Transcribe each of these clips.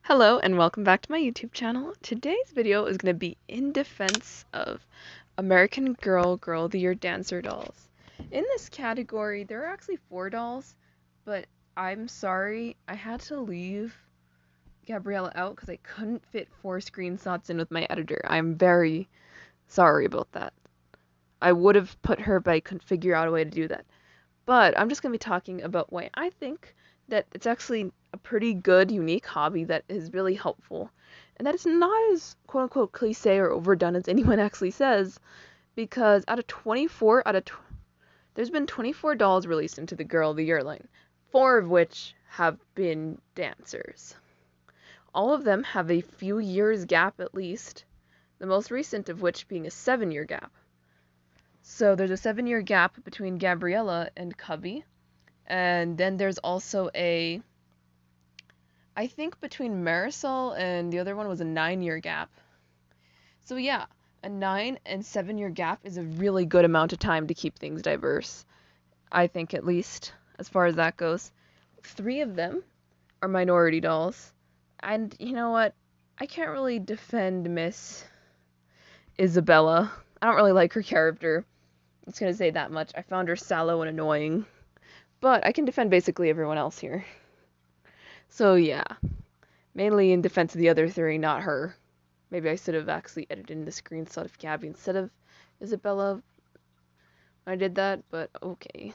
Hello and welcome back to my YouTube channel. Today's video is going to be in defense of American Girl of the Year dancer dolls. In this category, there are actually 4 dolls, but I'm sorry, I had to leave Gabriella out because I couldn't fit 4 screenshots in with my editor. I'm very sorry about that. I would have put her, but I couldn't figure out a way to do that. But I'm just going to be talking about why I think that it's actually a pretty good, unique hobby that is really helpful. And that it's not as quote unquote cliche or overdone as anyone actually says, because there's been 24 dolls released into the Girl of the Year line, 4 of which have been dancers. All of them have a few years gap at least, the most recent of which being a 7-year gap. So there's a 7-year gap between Gabriella and Cubby. And then there's also I think between Marisol and the other one was a 9-year gap. So yeah, a 9 and 7-year gap is a really good amount of time to keep things diverse. I think, at least, as far as that goes. 3 of them are minority dolls. And you know what? I can't really defend Miss Isabella. I don't really like her character. I'm just gonna say that much. I found her sallow and annoying. But I can defend basically everyone else here. So yeah, mainly in defense of the other 3, not her. Maybe I should have actually edited in the screenshot of Gabby instead of Isabella when I did that, but okay.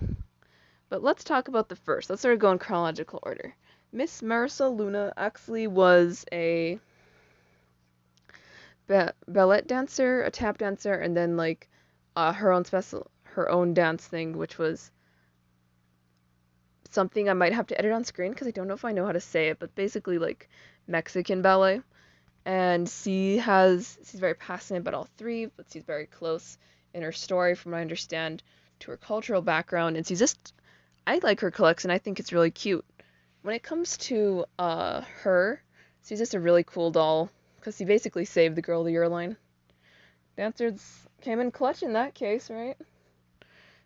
But let's talk about the first. Let's sort of go in chronological order. Miss Marisol Luna actually was a ballet dancer, a tap dancer, and then like her own dance thing, which was something I might have to edit on screen because I don't know if I know how to say it, but basically like Mexican ballet. And she's very passionate about all 3, but she's very close in her story, from what I understand, to her cultural background. And I like her collection. I think it's really cute. When it comes to her, she's just a really cool doll because she basically saved the Girl of the Year line. Dancers came in clutch in that case, right?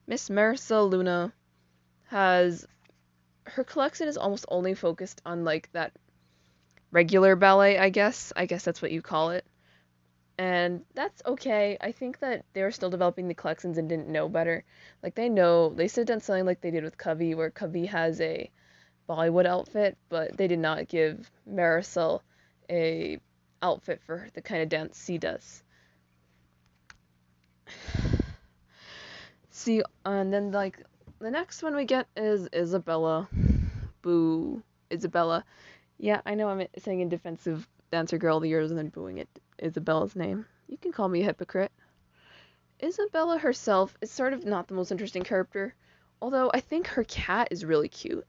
Miss Marisol Luna her collection is almost only focused on like that regular ballet, I guess. I guess that's what you call it. And that's okay. I think that they were still developing the collections and didn't know better. Like they should have done something like they did with Cubby, where Cubby has a Bollywood outfit, but they did not give Marisol a outfit for the kind of dance she does. See, and then like the next one we get is Isabella. Boo, Isabella. Yeah, I know I'm saying in defense of Dancer Girl of the Year and then booing it Isabella's name. You can call me a hypocrite. Isabella herself is sort of not the most interesting character, although I think her cat is really cute.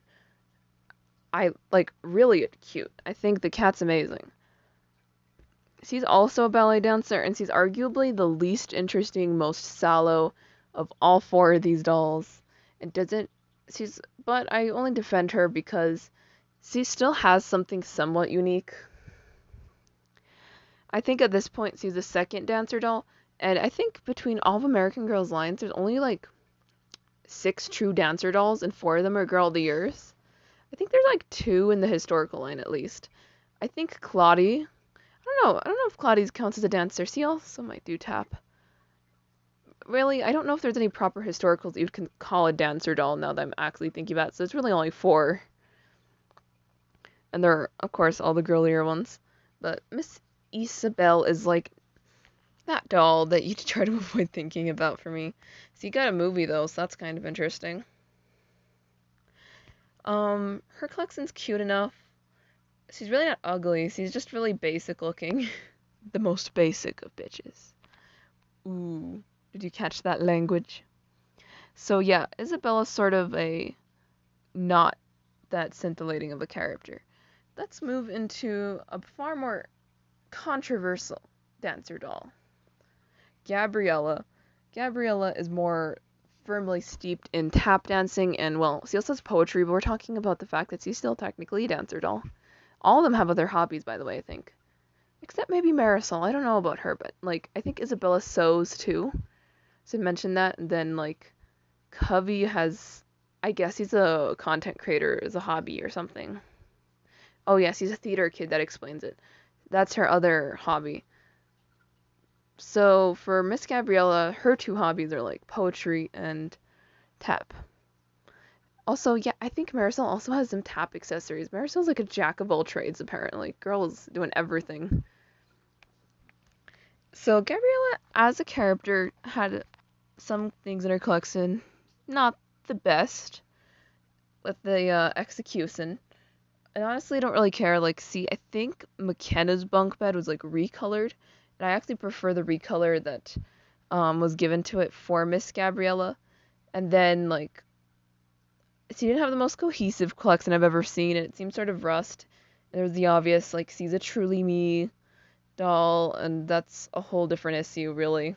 Really cute. I think the cat's amazing. She's also a ballet dancer, and she's arguably the least interesting, most sallow of all 4 of these dolls. But I only defend her because she still has something somewhat unique. I think at this point she's the 2nd dancer doll, and I think between all of American Girl's lines, there's only like 6 true dancer dolls, and 4 of them are Girl of the Years. I think there's like 2 in the historical line at least. I think Claudie. I don't know if Claudie counts as a dancer. She also might do tap. Really, I don't know if there's any proper historicals that you can call a dancer doll now that I'm actually thinking about it. So it's really only 4. And there are, of course, all the girlier ones. But Miss Isabel is like that doll that you try to avoid thinking about for me. So you got a movie though, so that's kind of interesting. Her collection's cute enough. She's really not ugly. She's just really basic looking. The most basic of bitches. Ooh, did you catch that language? So yeah, Isabella's sort of a not that scintillating of a character. Let's move into a far more controversial dancer doll. Gabriella. Gabriella is more firmly steeped in tap dancing and, well, she also has poetry, but we're talking about the fact that she's still technically a dancer doll. All of them have other hobbies, by the way, I think. Except maybe Marisol. I don't know about her, but, like, I think Isabella sews, too. So mention that, and then, like, Covey has, I guess he's a content creator as a hobby or something. Oh yes, he's a theater kid. That explains it. That's her other hobby. So for Miss Gabriella, her two hobbies are like poetry and tap. Also, yeah, I think Marisol also has some tap accessories. Marisol's like a jack of all trades, apparently. Girl is doing everything. So Gabriella, as a character, had some things in her collection, not the best, with the execution. I honestly don't really care. Like, see, I think McKenna's bunk bed was like recolored, and I actually prefer the recolor that was given to it for Miss Gabriella. And then like she didn't have the most cohesive collection I've ever seen. It seemed sort of rust. There's the obvious like she's a truly me doll, and that's a whole different issue really.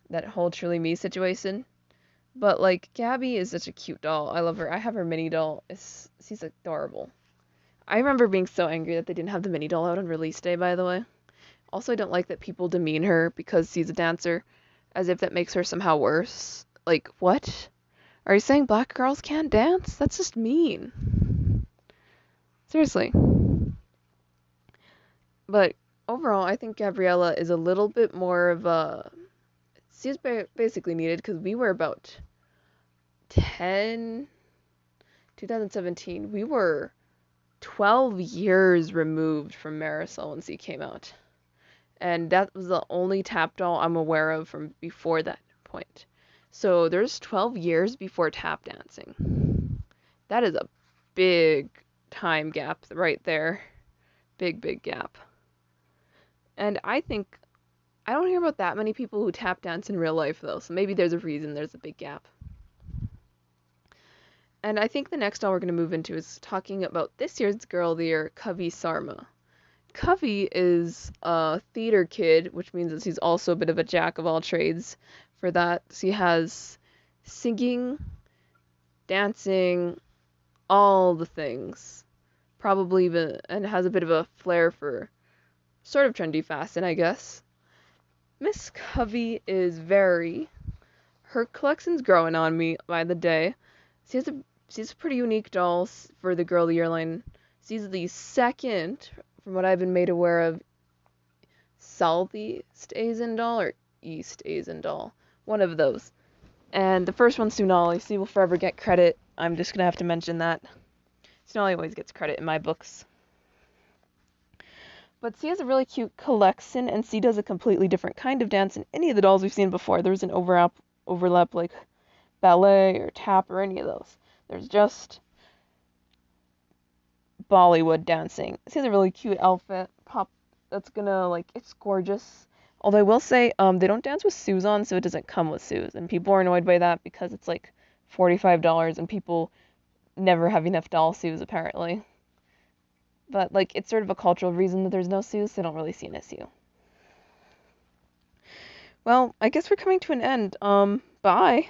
That whole truly me situation. But like Gabby is such a cute doll. I love her. I have her mini doll. She's adorable. I remember being so angry that they didn't have the mini doll out on release day, by the way. Also, I don't like that people demean her because she's a dancer, as if that makes her somehow worse. Like, what? Are you saying black girls can't dance? That's just mean. Seriously. But overall, I think Gabriella is a little bit more of a... She's basically needed because we were about 2017, we were 12 years removed from Marisol when she came out. And that was the only tap doll I'm aware of from before that point. So there's 12 years before tap dancing. That is a big time gap right there. Big, big gap. And I think I don't hear about that many people who tap dance in real life though, so maybe there's a reason there's a big gap. And I think the next doll we're going to move into is talking about this year's Girl of the Year, Kavi Sarma. Kavi is a theater kid, which means that she's also a bit of a jack of all trades. For that, she has singing, dancing, all the things. Probably even, and has a bit of a flair for sort of trendy fashion, I guess. Miss Covey is her collection's growing on me by the day. She's a pretty unique doll for the Girl of the Year line. She's the second, from what I've been made aware of, Southeast Asian doll or East Asian doll. One of those. And the first one's Sunali. She will forever get credit. I'm just gonna have to mention that. Sunali always gets credit in my books. But she has a really cute collection, and she does a completely different kind of dance than any of the dolls we've seen before. There's an overlap like ballet or tap or any of those. There's just Bollywood dancing. She has a really cute outfit. That's gonna it's gorgeous. Although I will say, they don't dance with shoes on, so it doesn't come with shoes, and people are annoyed by that because it's like $45, and people never have enough doll shoes apparently. But it's sort of a cultural reason that there's no shoes, so I don't really see an issue. Well, I guess we're coming to an end. Bye.